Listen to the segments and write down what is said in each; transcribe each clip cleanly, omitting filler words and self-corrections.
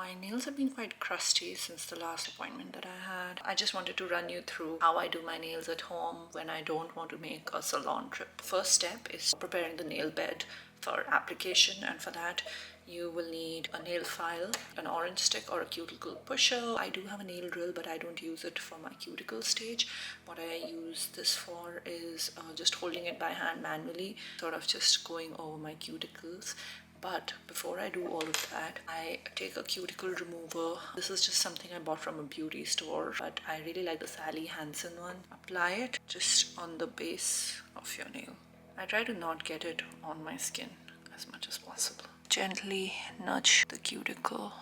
My nails have been quite crusty since the last appointment that I had. I just wanted to run you through how I do my nails at home when I don't want to make a salon trip. First step is preparing the nail bed for application, and for that you will need a nail file, an orange stick or a cuticle pusher. I do have a nail drill, but I don't use it for my cuticle stage. What I use this for is just holding it by hand manually, sort of just going over my cuticles. But before I do all of that, I take a cuticle remover. This is just something I bought from a beauty store, but I really like the Sally Hansen one. Apply it just on the base of your nail. I try to not get it on my skin as much as possible. Gently nudge the cuticle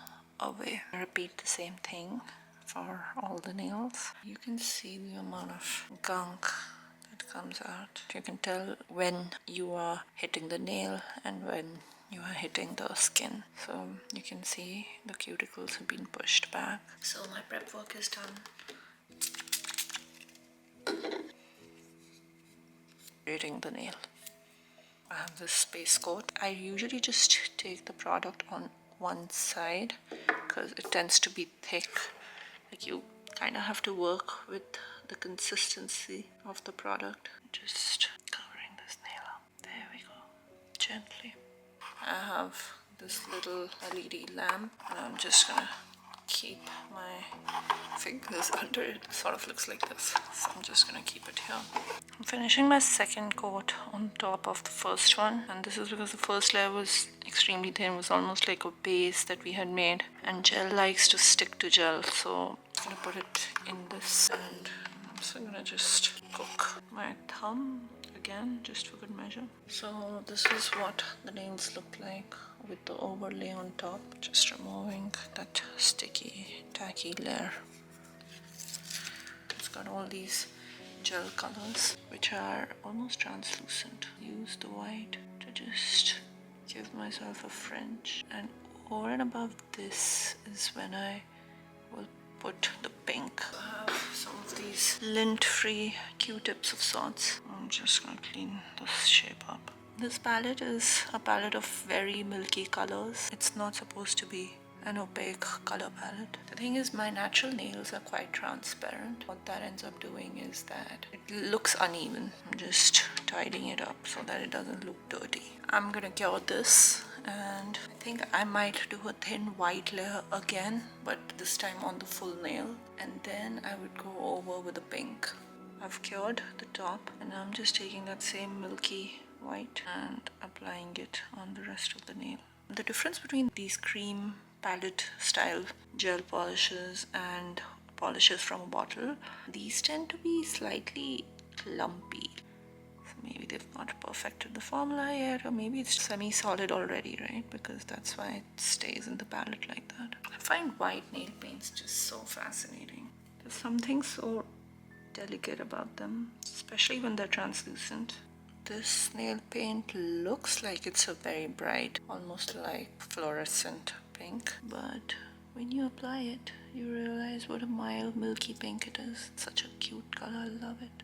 away. Repeat the same thing for all the nails. You can see the amount of gunk that comes out. You can tell when you are hitting the nail and when you are hitting the skin. So you can see the cuticles have been pushed back. So my prep work is done. Hitting the nail. I have this space coat. I usually just take the product on one side because it tends to be thick. Like, you kind of have to work with the consistency of the product. Just covering this nail up. There we go. Gently. I have this little LED lamp and I'm just gonna keep my fingers under it. It sort of looks like this, so I'm just gonna keep it here. I'm finishing my second coat on top of the first one, and this is because the first layer was extremely thin. It was almost like a base that we had made, and gel likes to stick to gel, so I'm gonna put it in this, and I'm also gonna just cook my thumb again, just for good measure. So this is what the nails look like with the overlay on top. Just removing that sticky, tacky layer. It's got all these gel colors which are almost translucent. Use the white to just give myself a fringe, and over and above this is when I will put the pink. I have some of these lint-free Q-tips of sorts. I'm just gonna clean this shape up. This palette is a palette of very milky colors. It's not supposed to be an opaque color palette. The thing is, my natural nails are quite transparent. What that ends up doing is that it looks uneven. I'm just tidying it up so that it doesn't look dirty. I'm gonna cure this, and I think I might do a thin white layer again, but this time on the full nail, and then I would go over with the pink. I've cured the top, and I'm just taking that same milky white and applying it on the rest of the nail. The difference between these cream palette style gel polishes and polishes from a bottle, these tend to be slightly clumpy. So maybe they've not perfected the formula yet, or maybe it's semi-solid already, right? Because that's why it stays in the palette like that. I find white nail paints just so fascinating. There's something so delicate about them, especially when they're translucent. This nail paint looks like it's a very bright, almost like fluorescent pink, but when you apply it, you realize what a mild milky pink it is. It's such a cute color, I love it.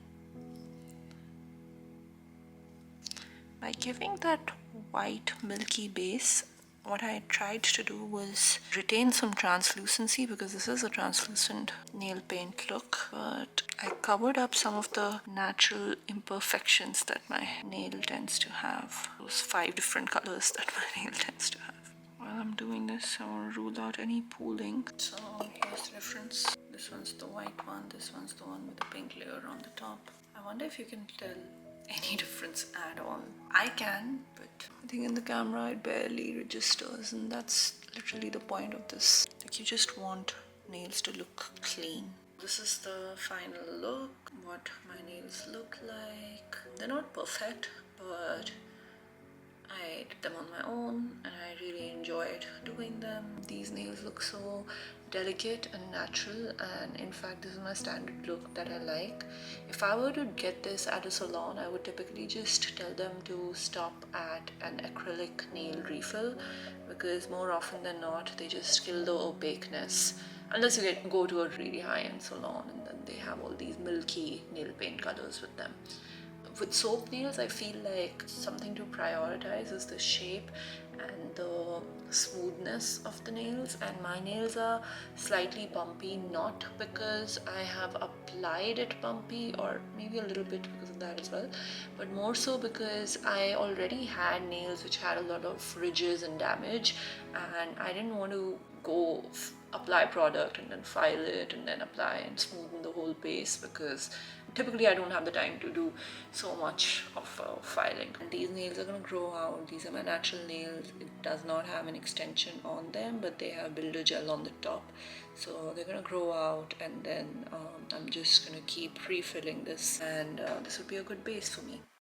By giving that white milky base, what I tried to do was retain some translucency, because this is a translucent nail paint look, but I covered up some of the natural imperfections that my nail tends to have. Those 5 different colors that my nail tends to have. While I'm doing this, I want to rule out any pooling. So here's the difference. This one's the white one, this one's the one with the pink layer on the top. I wonder if you can tell any difference at all. I can, but I think in the camera it barely registers, and that's literally the point of this. Like, you just want nails to look clean. This is the final look, what my nails look like. They're not perfect, but I did them on my own and I really enjoyed doing them. These nails look so delicate and natural, and in fact this is my standard look that I like. If I were to get this at a salon, I would typically just tell them to stop at an acrylic nail refill, because more often than not they just kill the opaqueness, unless you go to a really high-end salon and then they have all these milky nail paint colors with them. With soap nails, I feel like something to prioritize is the shape and the smoothness of the nails, and my nails are slightly bumpy, not because I have applied it bumpy, or maybe a little bit because of that as well, but more so because I already had nails which had a lot of ridges and damage, and I didn't want to go apply product and then file it and then apply and smoothen the whole base, because typically I don't have the time to do so much of filing. And these nails are going to grow out. These are my natural nails. It does not have an extension on them, but they have builder gel on the top, so they're going to grow out, and then I'm just going to keep refilling this, and this would be a good base for me.